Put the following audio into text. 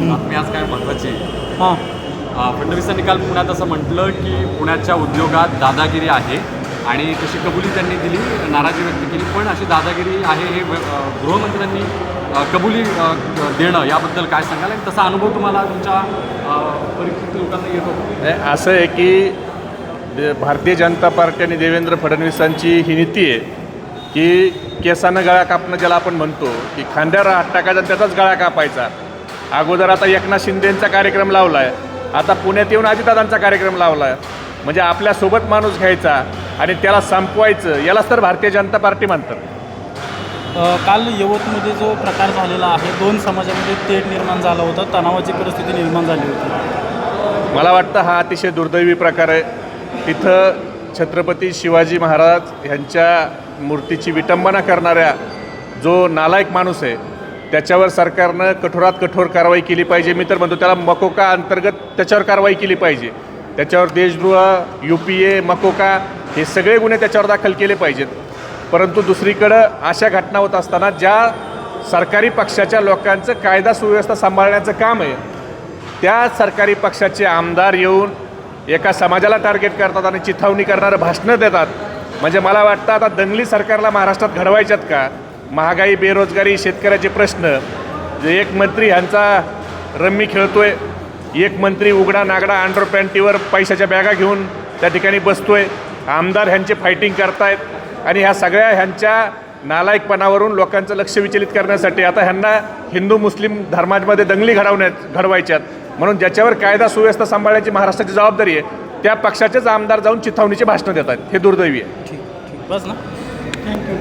बातमी आज काय महत्त्वाची हां फडणवीसांनी काल पुण्यात असं म्हटलं की पुण्याच्या उद्योगात दादागिरी आहे आणि तशी कबुली त्यांनी दिली, नाराजी व्यक्त केली. पण अशी दादागिरी आहे हे गृहमंत्र्यांनी कबुली देणं याबद्दल काय सांगाल आणि तसा अनुभव तुम्हाला तुमच्या परिस्थिती लोकांना येतो? असं आहे की भारतीय जनता पार्टी आणि देवेंद्र फडणवीसांची ही नीती आहे की केसानं गळा कापणं, ज्याला आपण म्हणतो की खांद्यावर हात टाकायचा आणि त्याचाच गळा कापायचा. अगोदर आता एकनाथ शिंदेंचा कार्यक्रम लावला आहे, आता पुण्यात येऊन अजितदादांचा कार्यक्रम लावला आहे. म्हणजे आपल्यासोबत माणूस घ्यायचा आणि त्याला संपवायचं, यालाच तर भारतीय जनता पार्टी म्हणतात. काल यवतमध्ये जो प्रकार झालेला आहे, दोन समाजामध्ये तेढ निर्माण झाला होता, तणावाची परिस्थिती निर्माण झाली होती. मला वाटतं हा अतिशय दुर्दैवी प्रकार आहे. तिथं छत्रपती शिवाजी महाराज यांच्या मूर्तीची विटंबना करणाऱ्या जो नालायक माणूस आहे त्याच्यावर सरकारनं कठोरात कठोर कारवाई केली पाहिजे. मी तर म्हणतो त्याला मकोका अंतर्गत त्याच्यावर कारवाई केली पाहिजे. त्याच्यावर देशद्रोह, UPA, मकोका हे सगळे गुन्हे त्याच्यावर दाखल केले पाहिजेत. परंतु दुसरीकडं अशा घटना होत असताना ज्या सरकारी पक्षाच्या लोकांचं कायदा सुव्यवस्था सांभाळण्याचं काम आहे, त्या सरकारी पक्षाचे आमदार येऊन एका समाजाला टार्गेट करतात आणि चिथावणी करणारं भाषणं देतात. म्हणजे मला वाटतं आता दंगली सरकारला महाराष्ट्रात घडवायच्यात का? महागाई, बेरोजगारी, शेतकऱ्याचे प्रश्न, एक मंत्री ह्यांचा रम्मी खेळतोय, एक मंत्री उघडा नागडा अंडर पॅन्टीवर पैशाच्या बॅगा घेऊन त्या ठिकाणी बसतोय, आमदार ह्यांचे फायटिंग करतायत. आणि ह्या सगळ्या ह्यांच्या नालायकपणावरून लोकांचं लक्ष विचलित करण्यासाठी आता ह्यांना हिंदू मुस्लिम धर्मामध्ये दंगली घडवायच्यात. म्हणून ज्याच्यावर कायदा सुव्यवस्था सांभाळण्याची महाराष्ट्राची जबाबदारी आहे त्या पक्षाचेच आमदार जाऊन चिथावणीचे भाषणं देतात. हे दुर्दैवी आहे. ठीक ठीक बस ना, थँक्यू.